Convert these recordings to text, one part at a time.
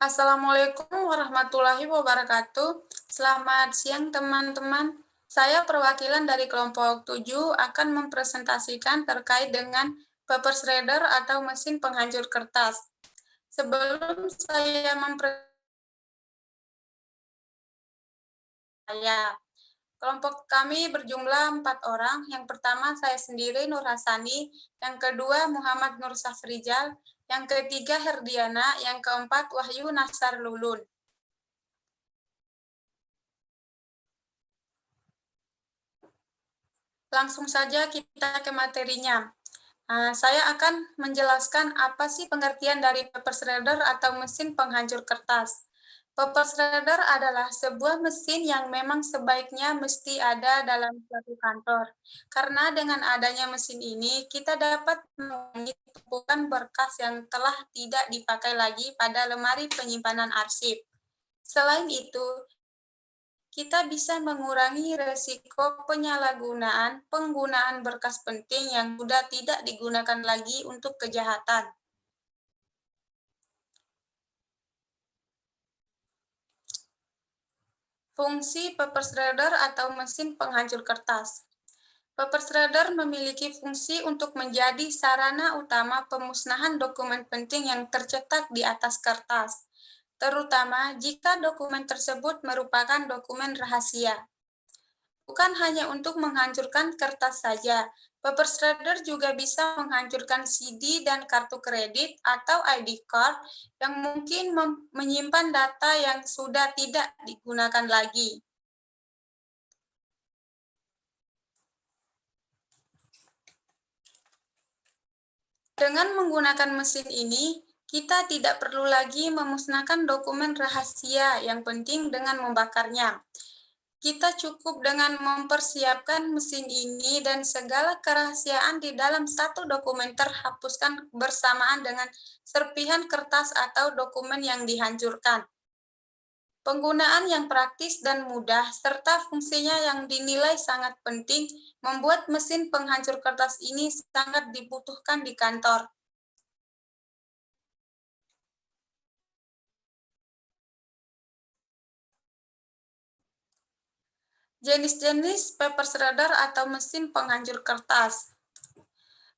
Assalamualaikum warahmatullahi wabarakatuh. Selamat siang teman-teman. Saya perwakilan dari kelompok 7 akan mempresentasikan terkait dengan paper shredder atau mesin penghancur kertas. Sebelum saya kelompok kami berjumlah 4 orang. Yang pertama saya sendiri Nur Hasani, yang kedua Muhammad Nur Safrijal, yang ketiga Herdiana, yang keempat Wahyu Nasar Lulun. Langsung saja kita ke materinya. Saya akan menjelaskan apa sih pengertian dari paper shredder atau mesin penghancur kertas. Paper shredder adalah sebuah mesin yang memang sebaiknya mesti ada dalam suatu kantor. Karena dengan adanya mesin ini, kita dapat mengurangi tumpukan berkas yang telah tidak dipakai lagi pada lemari penyimpanan arsip. Selain itu, kita bisa mengurangi resiko penyalahgunaan penggunaan berkas penting yang sudah tidak digunakan lagi untuk kejahatan. Fungsi paper shredder atau mesin penghancur kertas. Paper shredder memiliki fungsi untuk menjadi sarana utama pemusnahan dokumen penting yang tercetak di atas kertas, terutama jika dokumen tersebut merupakan dokumen rahasia. Bukan hanya untuk menghancurkan kertas saja, paper shredder juga bisa menghancurkan CD dan kartu kredit atau ID card yang mungkin menyimpan data yang sudah tidak digunakan lagi. Dengan menggunakan mesin ini, kita tidak perlu lagi memusnahkan dokumen rahasia yang penting dengan membakarnya. Kita cukup dengan mempersiapkan mesin ini dan segala kerahasiaan di dalam satu dokumen terhapuskan bersamaan dengan serpihan kertas atau dokumen yang dihancurkan. Penggunaan yang praktis dan mudah, serta fungsinya yang dinilai sangat penting, membuat mesin penghancur kertas ini sangat dibutuhkan di kantor. Jenis-jenis paper shredder atau mesin penghancur kertas.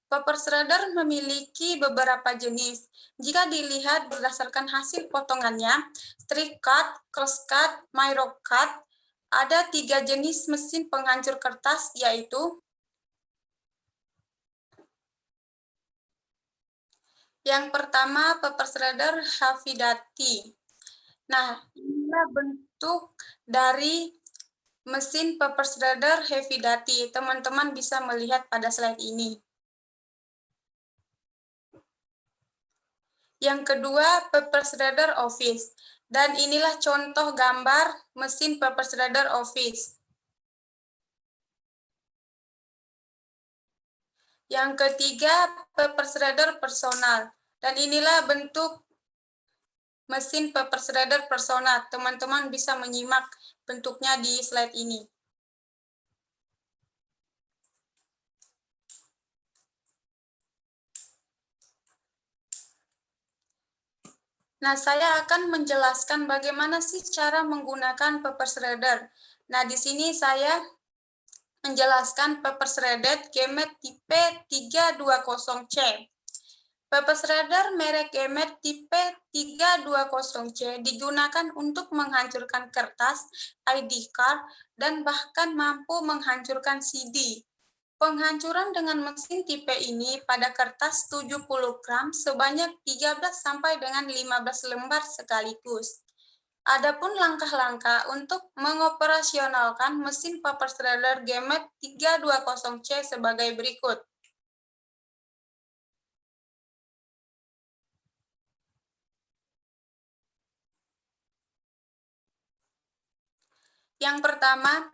Paper shredder memiliki beberapa jenis. Jika dilihat berdasarkan hasil potongannya, strip cut, cross cut, micro cut, ada 3 jenis mesin penghancur kertas, yaitu yang pertama paper shredder Havidati. Nah, inilah bentuk dari mesin paper shredder Havidati. Teman-teman bisa melihat pada slide ini. Yang kedua, paper shredder office. Dan inilah contoh gambar mesin paper shredder office. Yang ketiga, paper shredder personal. Dan inilah bentuk mesin paper shredder personal. Teman-teman bisa menyimak bentuknya di slide ini. Nah, saya akan menjelaskan bagaimana sih cara menggunakan paper shredder. Nah, di sini saya menjelaskan paper shredder Gemet tipe 320C. Paper shredder merek Gemet tipe 320C digunakan untuk menghancurkan kertas, ID card, dan bahkan mampu menghancurkan CD. Penghancuran dengan mesin tipe ini pada kertas 70 gram sebanyak 13 sampai dengan 15 lembar sekaligus. Adapun langkah-langkah untuk mengoperasionalkan mesin paper shredder Gemet 320C sebagai berikut. Yang pertama,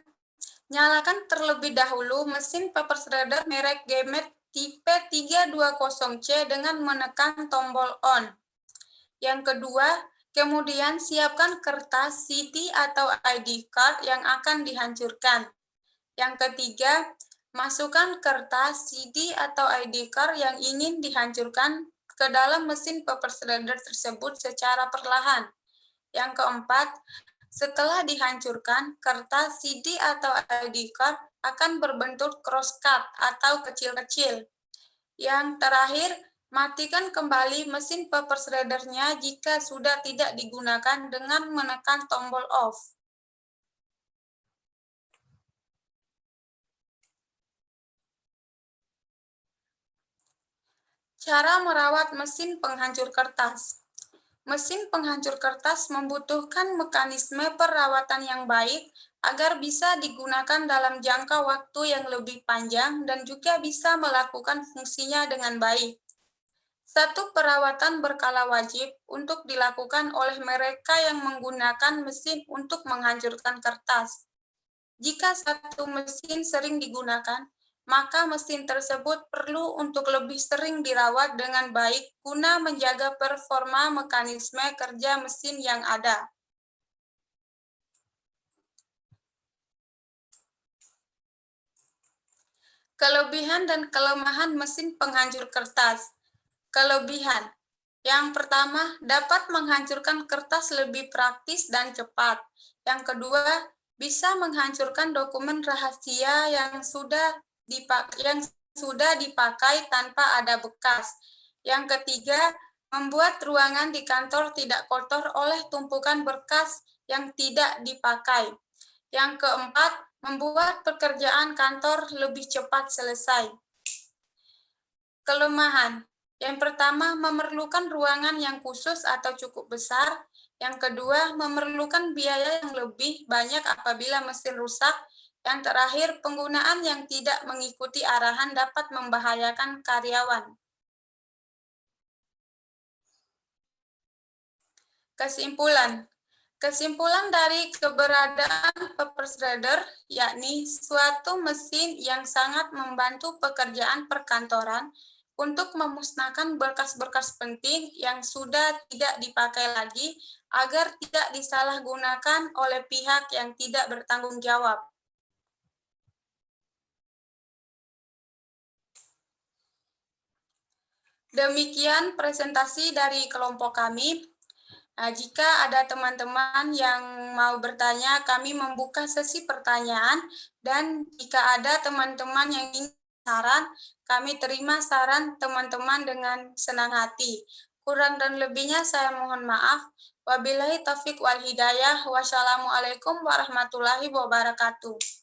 nyalakan terlebih dahulu mesin paper shredder merek Gemet tipe 320C dengan menekan tombol on. Yang kedua, kemudian siapkan kertas, CD, atau ID card yang akan dihancurkan. Yang ketiga, masukkan kertas, CD, atau ID card yang ingin dihancurkan ke dalam mesin paper shredder tersebut secara perlahan. Yang keempat, setelah dihancurkan, kertas CD atau ID card akan berbentuk crosscut atau kecil-kecil. Yang terakhir, matikan kembali mesin paper shredder-nya jika sudah tidak digunakan dengan menekan tombol off. Cara merawat mesin penghancur kertas. Mesin penghancur kertas membutuhkan mekanisme perawatan yang baik agar bisa digunakan dalam jangka waktu yang lebih panjang dan juga bisa melakukan fungsinya dengan baik. Satu perawatan berkala wajib untuk dilakukan oleh mereka yang menggunakan mesin untuk menghancurkan kertas. Jika satu mesin sering digunakan, maka mesin tersebut perlu untuk lebih sering dirawat dengan baik guna menjaga performa mekanisme kerja mesin yang ada. Kelebihan dan kelemahan mesin penghancur kertas. Kelebihan. Yang pertama, dapat menghancurkan kertas lebih praktis dan cepat. Yang kedua, bisa menghancurkan dokumen rahasia yang sudah dipakai tanpa ada bekas. Yang ketiga, membuat ruangan di kantor tidak kotor oleh tumpukan berkas yang tidak dipakai. Yang keempat, membuat pekerjaan kantor lebih cepat selesai. Kelemahan. Yang pertama, memerlukan ruangan yang khusus atau cukup besar. Yang kedua, memerlukan biaya yang lebih banyak apabila mesin rusak. Yang terakhir, penggunaan yang tidak mengikuti arahan dapat membahayakan karyawan. Kesimpulan. Kesimpulan dari keberadaan paper shredder, yakni suatu mesin yang sangat membantu pekerjaan perkantoran untuk memusnahkan berkas-berkas penting yang sudah tidak dipakai lagi agar tidak disalahgunakan oleh pihak yang tidak bertanggung jawab. Demikian presentasi dari kelompok kami. Nah, jika ada teman-teman yang mau bertanya, kami membuka sesi pertanyaan, dan jika ada teman-teman yang ingin saran, kami terima saran teman-teman dengan senang hati. Kurang dan lebihnya saya mohon maaf. Wabillahi taufiq wal hidayah. Wassalamualaikum warahmatullahi wabarakatuh.